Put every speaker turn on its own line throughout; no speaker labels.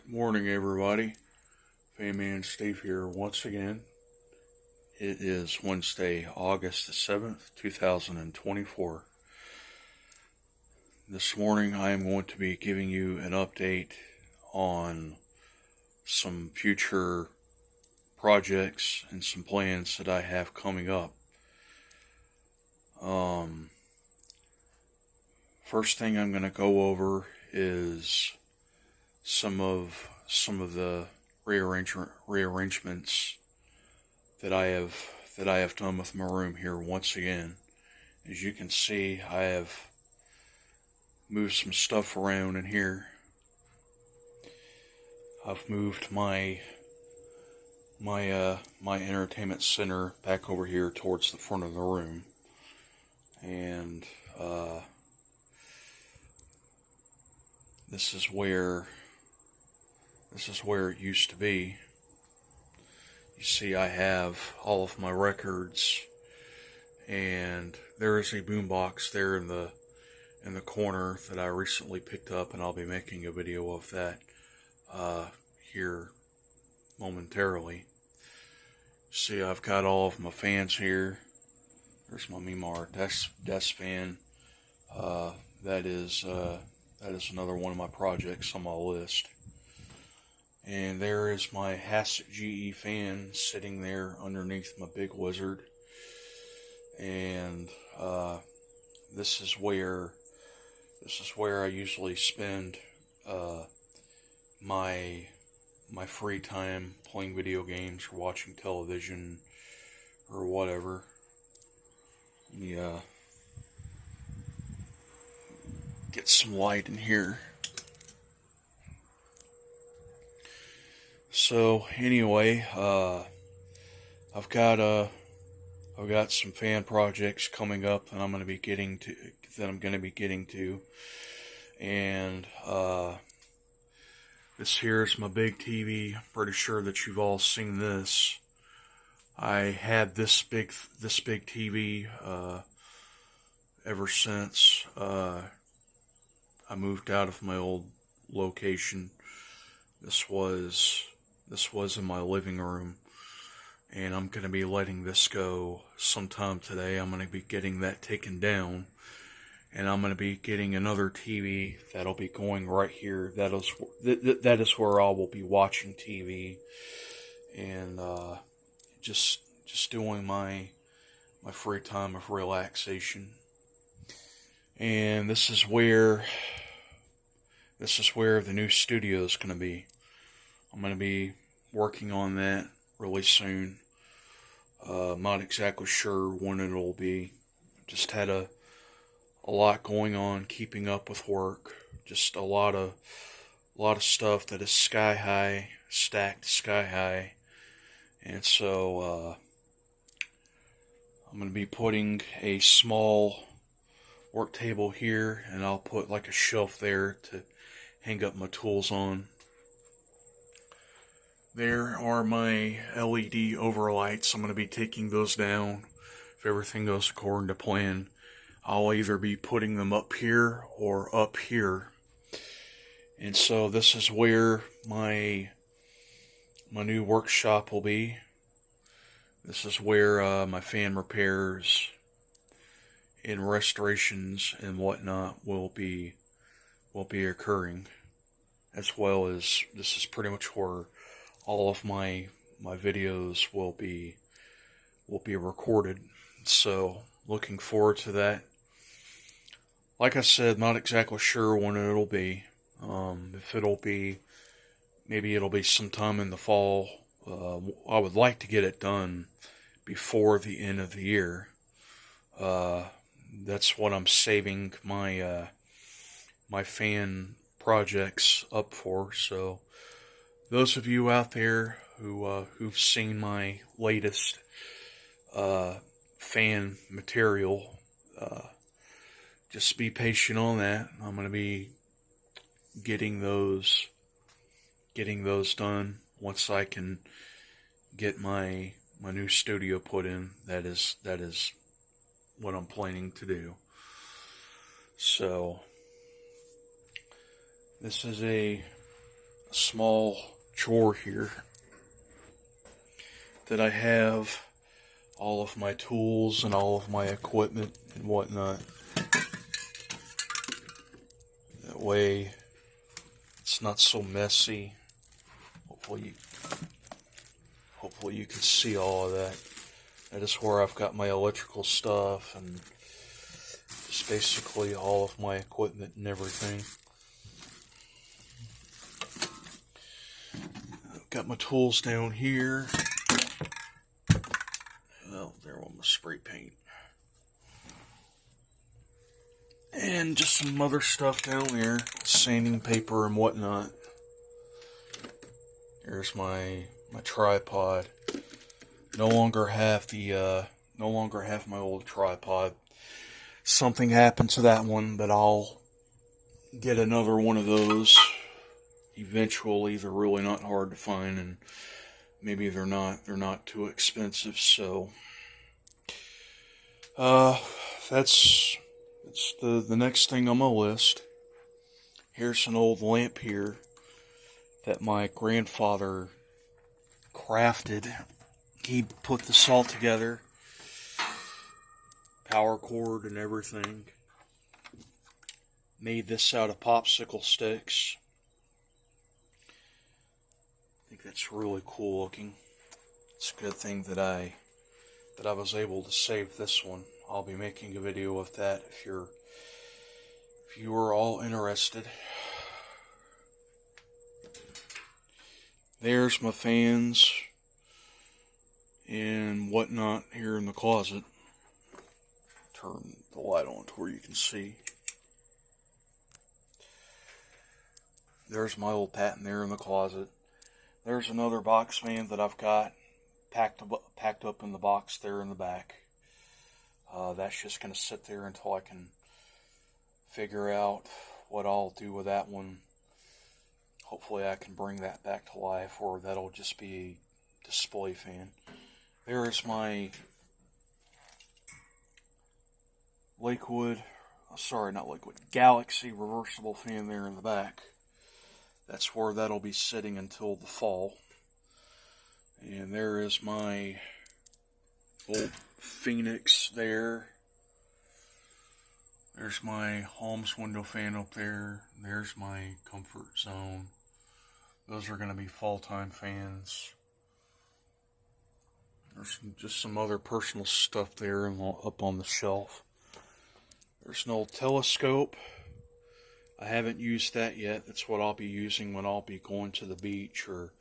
Morning, everybody. Fayman Steve here once again. It is Wednesday, August the 7th, 2024. This morning I am going to be giving you an update on some future projects and some plans that I have coming up. First thing I'm going to go over is some of the rearrangements that I have done with my room here once again. As you can see, I have moved some stuff around in here. I've moved my entertainment center back over here towards the front of the room, and this is where it used to be. You see, I have all of my records, and there is a boombox there in the corner that I recently picked up, and I'll be making a video of that here momentarily. See, I've got all of my fans here. There's my Mimar desk fan. That is another one of my projects on my list. And there is my Hassett GE fan sitting there underneath my big wizard. And this is where I usually spend my free time playing video games or watching television or whatever. Get some light in here. So anyway, I've got some fan projects coming up that I'm going to be getting to, and this here is my big TV. I'm pretty sure that you've all seen this. I had this big TV ever since I moved out of my old location. This was in my living room, and I'm going to be letting this go sometime today. I'm going to be getting that taken down, and I'm going to be getting another TV that'll be going right here. That is where I will be watching TV, and just doing my free time of relaxation. And this is where the new studio is going to be. I'm going to be working on that really soon. Not exactly sure when it'll be. Just had a lot going on, keeping up with work. Just a lot of stuff that is sky high, stacked sky high. And so I'm going to be putting a small work table here, and I'll put like a shelf there to hang up my tools on. There are my LED overlights. I'm going to be taking those down. If everything goes according to plan, I'll either be putting them up here or up here. And so this is where my new workshop will be. This is where my fan repairs and restorations and whatnot will be occurring, as well as this is pretty much where all of my videos will be recorded. So looking forward to that. Like I said, not exactly sure when it'll be. If maybe it'll be sometime in the fall. I would like to get it done before the end of the year. That's what I'm saving my fan projects up for. So those of you out there who've seen my latest fan material, just be patient on that. I'm going to be getting those done once I can get my new studio put in. That is what I'm planning to do. So this is a a small drawer here that I have all of my tools and all of my equipment and whatnot. That way it's not so messy. Hopefully you can see all of that. That is where I've got my electrical stuff and just basically all of my equipment and everything. I've got my tools down here. Oh, there on my spray paint. And just some other stuff down there, sanding paper and whatnot. There's my tripod. No longer have my old tripod. Something happened to that one, but I'll get another one of those eventually. They're really not hard to find, and maybe they're not too expensive. So that's the next thing on my list. Here's an old lamp here that my grandfather crafted. He put this all together, power cord and everything. Made this out of popsicle sticks. I think that's really cool looking. It's a good thing that I was able to save this one. I'll be making a video of that if you are all interested. There's my fans and whatnot here in the closet. Turn the light on to where you can see. There's my old patent there in the closet. There's another box fan that I've got packed up in the box there in the back. That's just going to sit there until I can figure out what I'll do with that one. Hopefully I can bring that back to life, or that'll just be a display fan. There's my Galaxy reversible fan there in the back. That's where that'll be sitting until the fall. And there is my old Phoenix there. There's my Holmes window fan up there. There's my Comfort Zone. Those are going to be fall-time fans. There's just some other personal stuff there up on the shelf. There's an old telescope. I haven't used that yet. That's what I'll be using when I'll be going to the beach or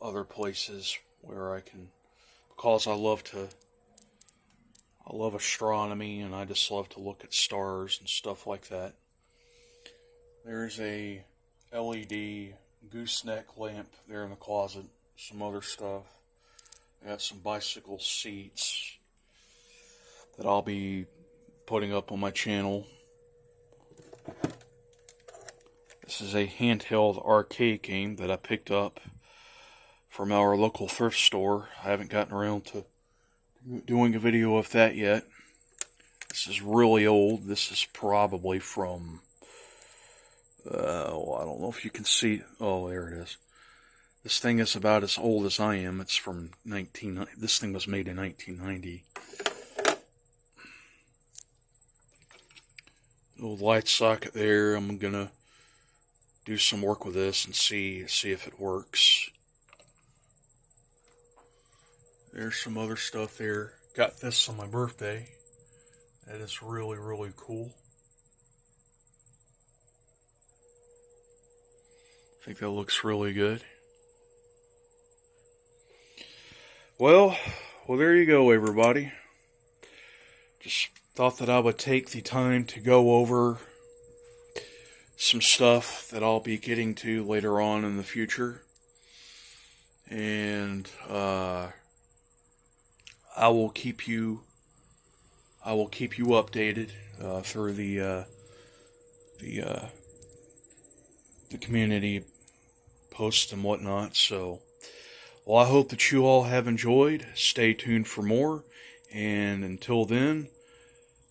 other places where I can, because I love astronomy and I just love to look at stars and stuff like that. There's a LED gooseneck lamp there in the closet. Some other stuff. I got some bicycle seats that I'll be putting up on my channel. This is a handheld arcade game that I picked up from our local thrift store. I haven't gotten around to doing a video of that yet. This is really old. This is probably from, I don't know if you can see. Oh, there it is. This thing is about as old as I am. It's from this thing was made in 1990. Little light socket there. I'm gonna do some work with this and see if it works. There's some other stuff there. Got this on my birthday. That is really, really cool. I think that looks really good. Well, there you go, everybody. Just thought that I would take the time to go over some stuff that I'll be getting to later on in the future. And I will keep you updated through the community posts and whatnot. So, well, I hope that you all have enjoyed. Stay tuned for more, and until then,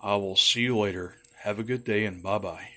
I will see you later. Have a good day, and bye-bye.